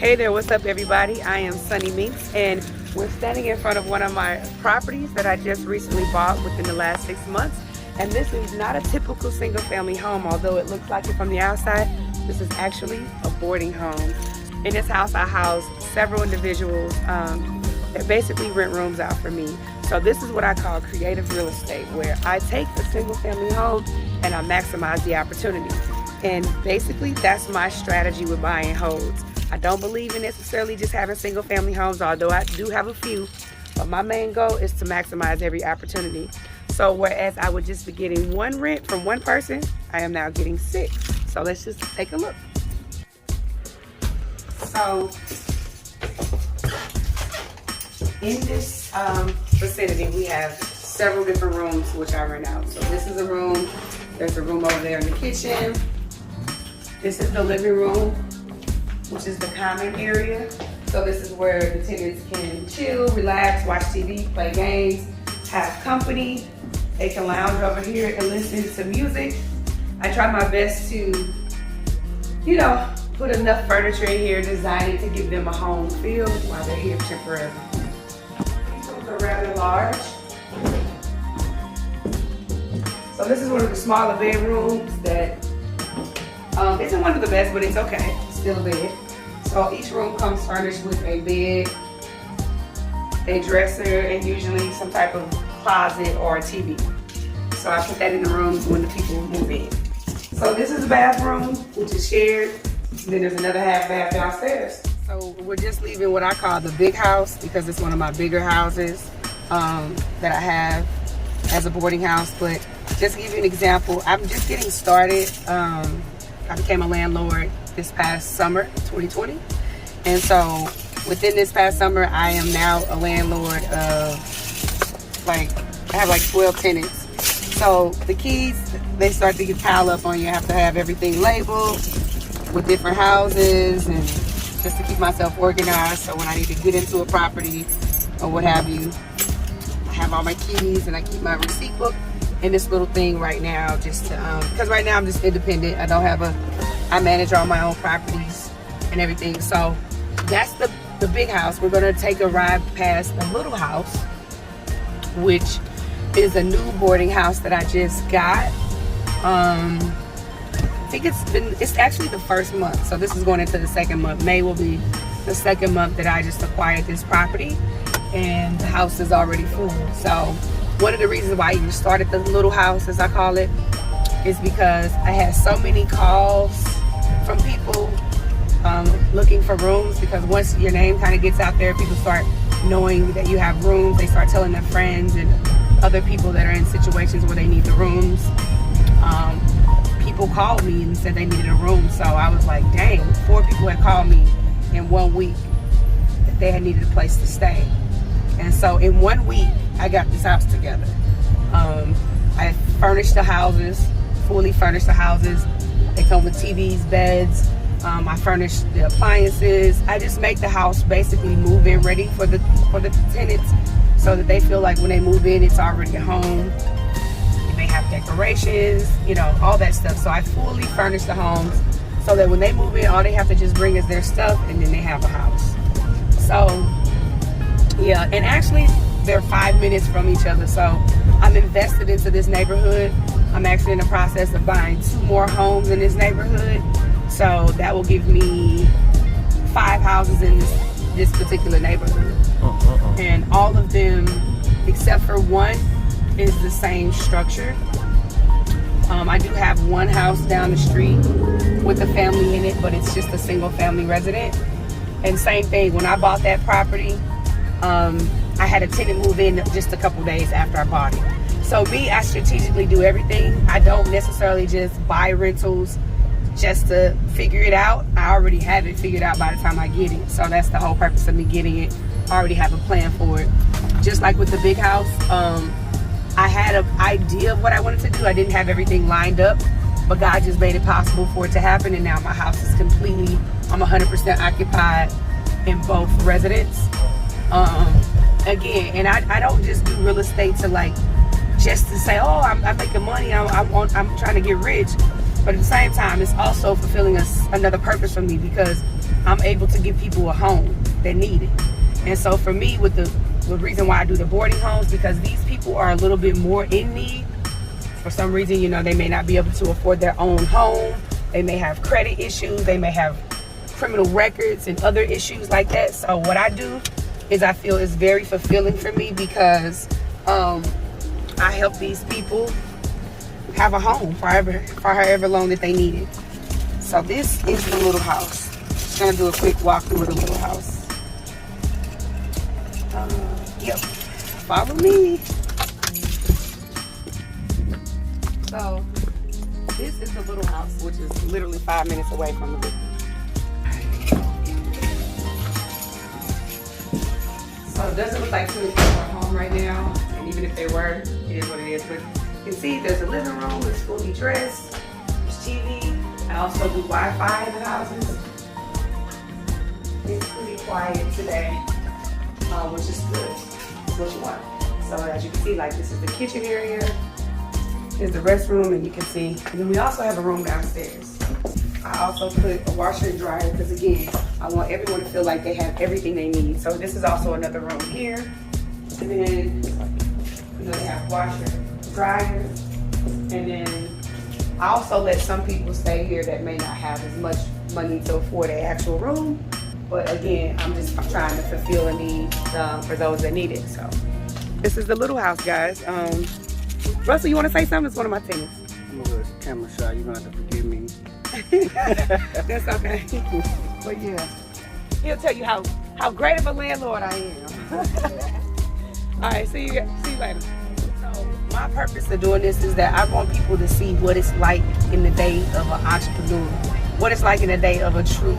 Hey there, what's up everybody? I am Sunny Minx and we're standing in front of one of my properties that I just recently bought within the last 6 months. And this is not a typical single family home, although it looks like it from the outside. This is actually a boarding home. In this house I house several individuals that basically rent rooms out for me. So this is what I call creative real estate, where I take a single family home and I maximize the opportunity. And basically that's my strategy with buying homes. I don't believe in necessarily just having single family homes, although I do have a few, but my main goal is to maximize every opportunity. So whereas I would just be getting one rent from one person, I am now getting 6. So let's just take a look. So in this vicinity, we have several different rooms which I rent out. So this is a room, there's a room over there in the kitchen. This is the living room, which is the common area. So this is where the tenants can chill, relax, watch TV, play games, have company. They can lounge over here and listen to music. I try my best to, put enough furniture in here, design it to give them a home feel while they're here temporarily. These rooms are rather large. So this is one of the smaller bedrooms that isn't one of the best, but it's okay. It's still a bed. So each room comes furnished with a bed, a dresser, and usually some type of closet or a TV. So I put that in the rooms when the people move in. So this is the bathroom, which is shared. Then there's another half bath downstairs. So we're just leaving what I call the big house because it's one of my bigger houses that I have as a boarding house. But just to give you an example, I'm just getting started. I became a landlord this past summer, 2020. And so within this past summer, I am now a landlord of I have like 12 tenants. So the keys, they start to get piled up on you. I have to have everything labeled with different houses and just to keep myself organized. So when I need to get into a property or what have you, I have all my keys and I keep my receipt book in this little thing right now just to, because right now I'm just independent. I manage all my own properties and everything. So that's the big house. We're gonna take a ride past a little house, which is a new boarding house that I just got. I think it's actually the first month. So this is going into the second month. May will be the second month that I just acquired this property and the house is already full. So one of the reasons why I even started the little house, as I call it, is because I had so many calls from people looking for rooms, because once your name kind of gets out there, people start knowing that you have rooms. They start telling their friends and other people that are in situations where they need the rooms. People called me and said they needed a room. So I was like, dang, 4 people had called me in 1 week that they had needed a place to stay. And so in 1 week, I got this house together. I furnished the houses, fully furnished the houses. They come with TVs, beds. I furnish the appliances. I just make the house basically move-in ready for the tenants, so that they feel like when they move in, it's already a home. They have decorations, all that stuff. So I fully furnish the homes so that when they move in, all they have to just bring is their stuff and then they have a house. So yeah, and actually they're 5 minutes from each other. So I'm invested into this neighborhood. I'm actually in the process of buying 2 more homes in this neighborhood. So that will give me 5 houses in this particular neighborhood. And all of them, except for one, is the same structure. I do have one house down the street with a family in it, but it's just a single family resident. And same thing, when I bought that property, I had a tenant move in just a couple days after I bought it. So me, I strategically do everything. I don't necessarily just buy rentals just to figure it out. I already have it figured out by the time I get it. So that's the whole purpose of me getting it. I already have a plan for it. Just like with the big house, I had an idea of what I wanted to do. I didn't have everything lined up, but God just made it possible for it to happen. And now my house is completely, I'm 100% occupied in both residents. Again, and I don't just do real estate to just to say, oh, I'm making money, I'm trying to get rich. But at the same time, it's also fulfilling another purpose for me, because I'm able to give people a home that need it. And so for me, with the reason why I do the boarding homes, because these people are a little bit more in need. For some reason, you know, they may not be able to afford their own home. They may have credit issues. They may have criminal records and other issues like that. So what I do is I feel it's very fulfilling for me, because I help these people have a home for however long that they need it. So this is the little house. Just gonna do a quick walkthrough of the little house. Yep, follow me. So this is the little house, which is literally 5 minutes away from the big one. So it doesn't look like too many people are home right now, and even if they were, it is what it is. But you can see there's a living room, it's fully dressed, there's TV. I also do Wi-Fi in the houses. It's pretty quiet today, which is good. It's what you want. So as you can see, like, this is the kitchen area. Here's the restroom, and you can see. And then we also have a room downstairs. I also put a washer and dryer because, again, I want everyone to feel like they have everything they need. So this is also another room here. And then, you know, they have washer, dryer. And then I also let some people stay here that may not have as much money to afford an actual room. But again, I'm just trying to fulfill a need for those that need it. So this is the little house, guys. Russell, you want to say something? It's one of my tenants. I'm a little camera shy. You're going to have to forgive me. That's okay. But yeah, he'll tell you how great of a landlord I am. All right, see you later. So my purpose of doing this is that I want people to see what it's like in the day of an entrepreneur. What it's like in the day of a true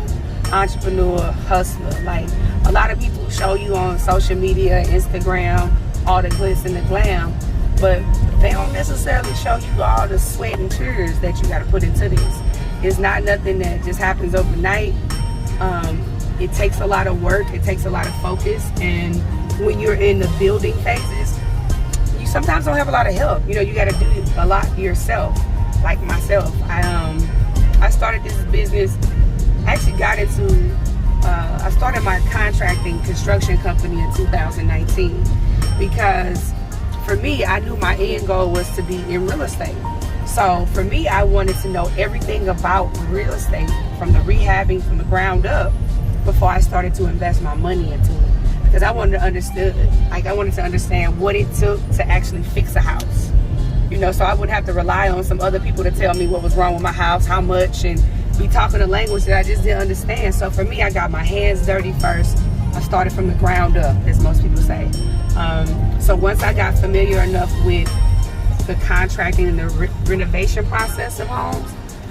entrepreneur hustler. Like, a lot of people show you on social media, Instagram, all the glitz and the glam, but they don't necessarily show you all the sweat and tears that you got to put into this. It's not nothing that just happens overnight. It takes a lot of work. It takes a lot of focus. And when you're in the building phases, you sometimes don't have a lot of help. You know, you got to do a lot yourself. Like myself, I started this business. I actually got into, I started my contracting construction company in 2019 because for me, I knew my end goal was to be in real estate. So for me, I wanted to know everything about real estate, from the rehabbing from the ground up, before I started to invest my money into it. Because I wanted to understand what it took to actually fix a house. You know, so I wouldn't have to rely on some other people to tell me what was wrong with my house, how much, and be talking a language that I just didn't understand. So for me, I got my hands dirty first. I started from the ground up, as most people say. So once I got familiar enough with the contracting and the renovation process of homes,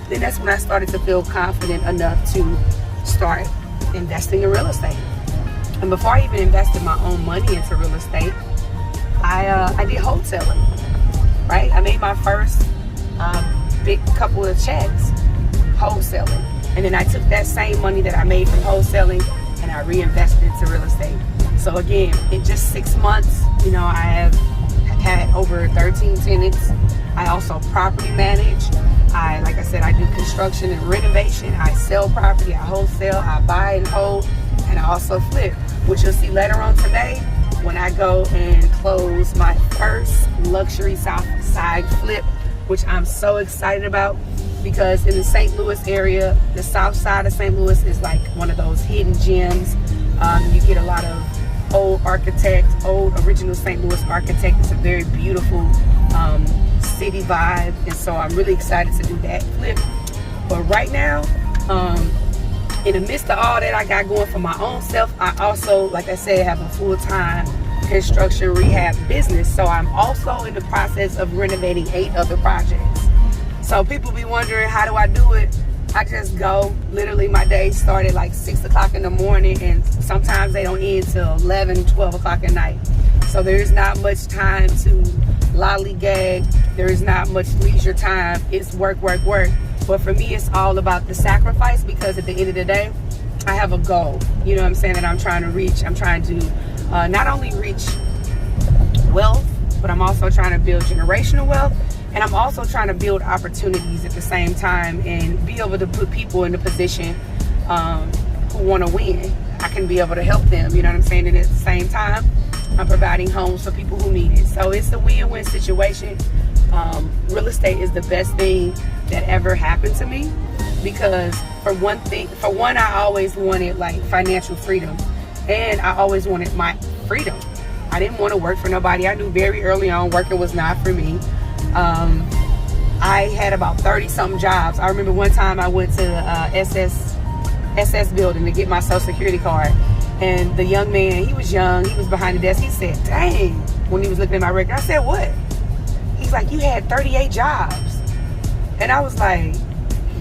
then that's when I started to feel confident enough to start investing in real estate. And before I even invested my own money into real estate, I did wholesaling, right? I made my first big couple of checks wholesaling. And then I took that same money that I made from wholesaling and I reinvested into real estate. So again, in just 6 months, you know, I have had over 13 tenants. I also property manage. Like I said, I do construction and renovation. I sell property, I wholesale, I buy and hold, and I also flip, which you'll see later on today when I go and close my first luxury south side flip, which I'm so excited about, because in the St. Louis area, the south side of St. Louis is like one of those hidden gems. You get a lot of old architects, old original St. Louis architect. It's a very beautiful city vibe, and so I'm really excited to do that flip. But right now, in the midst of all that I got going for my own self, I also, like I said, have a full-time construction rehab business. So I'm also in the process of renovating 8 other projects. So people be wondering, how do I do it? I just go, literally my days start at like 6 o'clock in the morning, and sometimes they don't end till 11, 12 o'clock at night. So there's not much time to lollygag. There is not much leisure time. It's work, work, work. But for me, it's all about the sacrifice, because at the end of the day, I have a goal, you know what I'm saying, that I'm trying to reach. I'm trying to not only reach wealth, but I'm also trying to build generational wealth. And I'm also trying to build opportunities at the same time and be able to put people in a position who want to win. I can be able to help them, you know what I'm saying? And at the same time, I'm providing homes for people who need it. So it's a win-win situation. Real estate is the best thing that ever happened to me, because for one, I always wanted like financial freedom, and I always wanted my freedom. I didn't want to work for nobody. I knew very early on working was not for me. I had about 30-something jobs. I remember one time I went to the SS building to get my Social Security card, and the young man, he was young, he was behind the desk, he said, dang, when he was looking at my record. I said, what? He's like, you had 38 jobs. And I was like,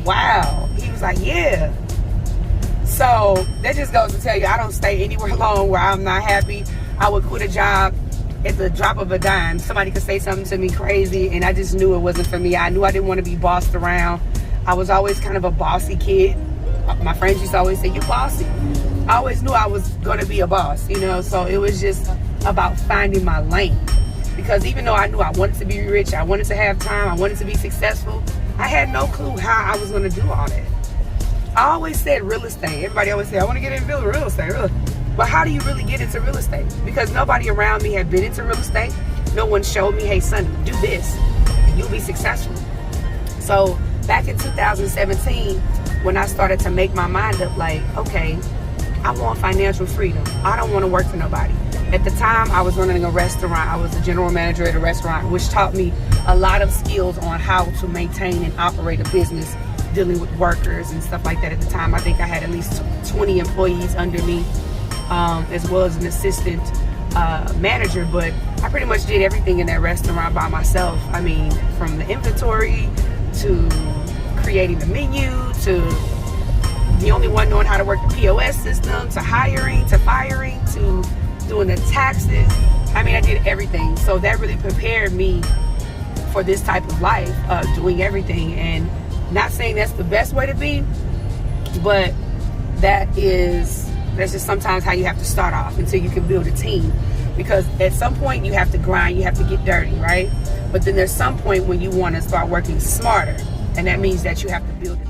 wow. He was like, yeah. So that just goes to tell you, I don't stay anywhere long where I'm not happy. I would quit a job at the drop of a dime. Somebody could say something to me crazy, and I just knew it wasn't for me. I knew I didn't want to be bossed around. I was always kind of a bossy kid. My friends used to always say, you bossy. I always knew I was going to be a boss, you know, so it was just about finding my lane. Because even though I knew I wanted to be rich, I wanted to have time, I wanted to be successful, I had no clue how I was going to do all that. I always said real estate. Everybody always said, I want to get into real estate. But how do you really get into real estate? Because nobody around me had been into real estate. No one showed me, hey, Sunny, do this, and you'll be successful. So back in 2017, when I started to make my mind up, like, okay, I want financial freedom. I don't want to work for nobody. At the time, I was running a restaurant. I was the general manager at a restaurant, which taught me a lot of skills on how to maintain and operate a business, dealing with workers and stuff like that. At the time, I think I had at least 20 employees under me, as well as an assistant manager. But I pretty much did everything in that restaurant by myself. I mean, from the inventory to creating the menu, to the only one knowing how to work the POS system, to hiring, to firing, to doing the taxes. I mean, I did everything. So that really prepared me for this type of life, doing everything. And not saying that's the best way to be, but that's just sometimes how you have to start off until you can build a team. Because at some point you have to grind, you have to get dirty, right? But then there's some point when you want to start working smarter, and that means that you have to build a team.